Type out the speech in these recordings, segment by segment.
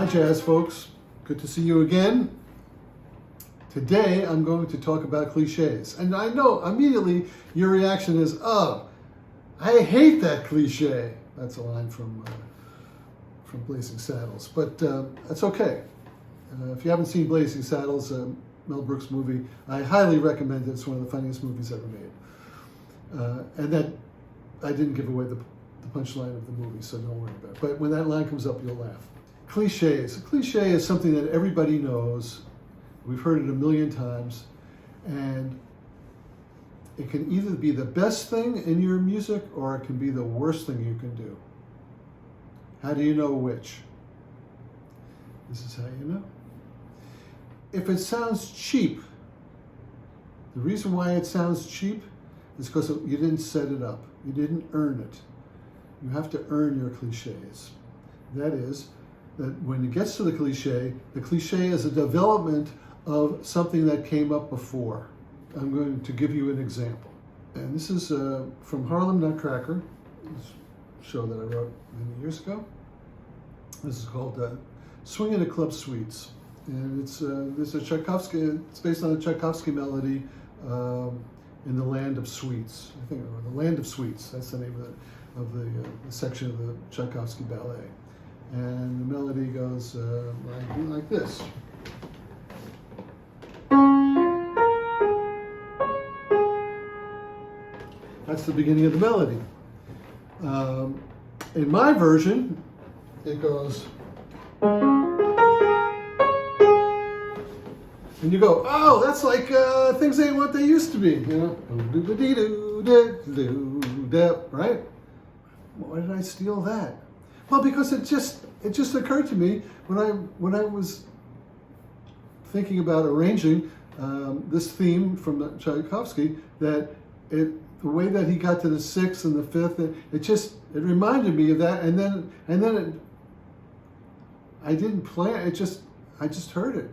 jazz folks. Good to see you again. Today I'm going to talk about cliches. And I know immediately your reaction is, oh, I hate that cliche. That's a line from Blazing Saddles, but that's okay. If you haven't seen Blazing Saddles, Mel Brooks movie, I highly recommend it. It's one of the funniest movies ever made. And that I didn't give away the punchline of the movie, so don't worry about it. But when that line comes up, you'll laugh. Cliches. A cliche is something that everybody knows. We've heard it a million times. And it can either be the best thing in your music or it can be the worst thing you can do. How do you know which? This is how you know. If it sounds cheap, the reason why it sounds cheap is because you didn't set it up. You didn't earn it. You have to earn your cliches. That is, that when it gets to the cliche is a development of something that came up before. I'm going to give you an example. And this is from Harlem Nutcracker, this show that I wrote many years ago. This is called Swingin' the Club Suites. And it's a Tchaikovsky, it's based on a Tchaikovsky melody in the Land of Sweets. I think, or the Land of Sweets, that's the name of the section of the Tchaikovsky ballet. And the melody goes like this. That's the beginning of the melody. In my version, it goes, and you go, oh, that's like Things Ain't What They Used to Be, you know, right? Why did I steal that? Well, because it just occurred to me when I was thinking about arranging this theme from Tchaikovsky, that the way that he got to the sixth and the fifth, it reminded me of that, and then I didn't plan it. I just heard it.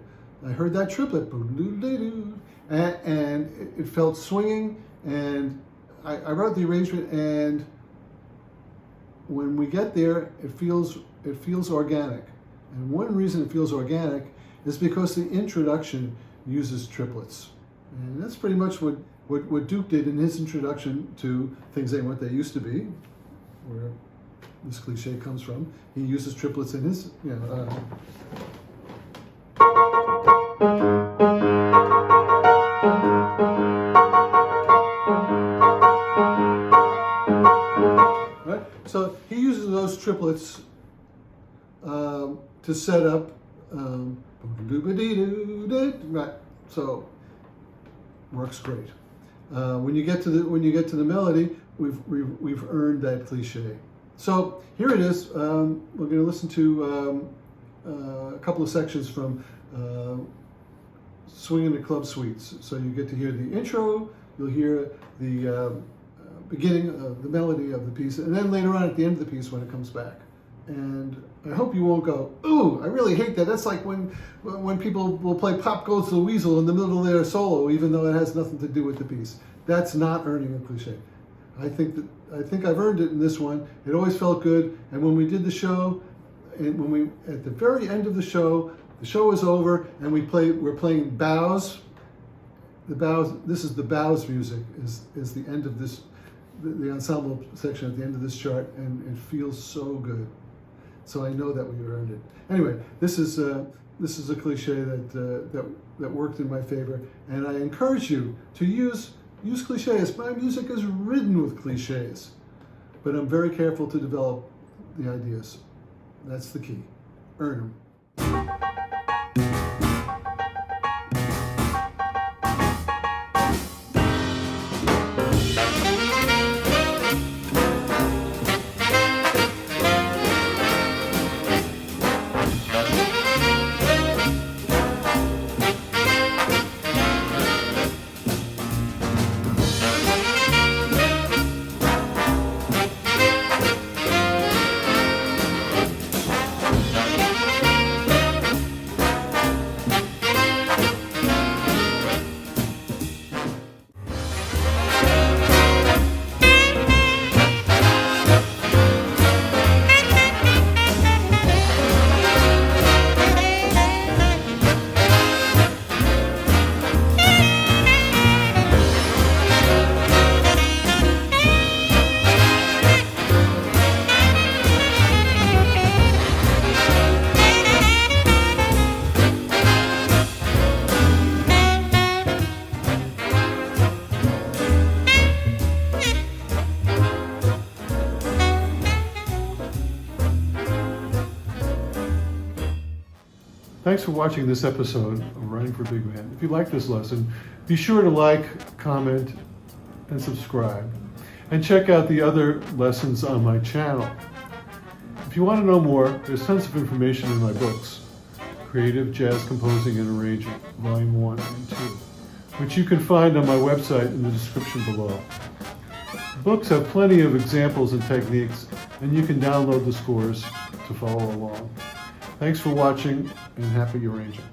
I heard that triplet, and it felt swinging, and I wrote the arrangement, and when we get there, it feels organic. And one reason it feels organic is because the introduction uses triplets. And that's pretty much what Duke did in his introduction to Things Ain't What They Used to Be, where this cliche comes from. He uses triplets in his, right? So he uses those triplets to set up, right? So works great. When you get to the melody, we've earned that cliche. So here it is. We're going to listen to a couple of sections from Swingin' the Club Suites. So you get to hear the intro, you'll hear the beginning of the melody of the piece, and then later on at the end of the piece when it comes back. And I hope you won't go, ooh, I really hate that. That's like when people will play Pop Goes the Weasel in the middle of their solo, even though it has nothing to do with the piece. That's not earning a cliche. I think I've earned it in this one. It always felt good. And when we did the show, and at the very end of the show is over, and we're playing bows. The bows. This is the bows music. Is the end of this, the ensemble section at the end of this chart, and it feels so good. So I know that we earned it. Anyway, this is a cliche that worked in my favor, and I encourage you to use cliches. My music is ridden with cliches, but I'm very careful to develop the ideas. That's the key. Earn them. thanks for watching this episode of Writing for Big Man. If you like this lesson, be sure to like, comment, and subscribe. And check out the other lessons on my channel. If you want to know more, there's tons of information in my books, Creative Jazz Composing and Arranging, Volume 1 and 2, which you can find on my website in the description below. The books have plenty of examples and techniques, and you can download the scores to follow along. Thanks for watching, and happy arranging.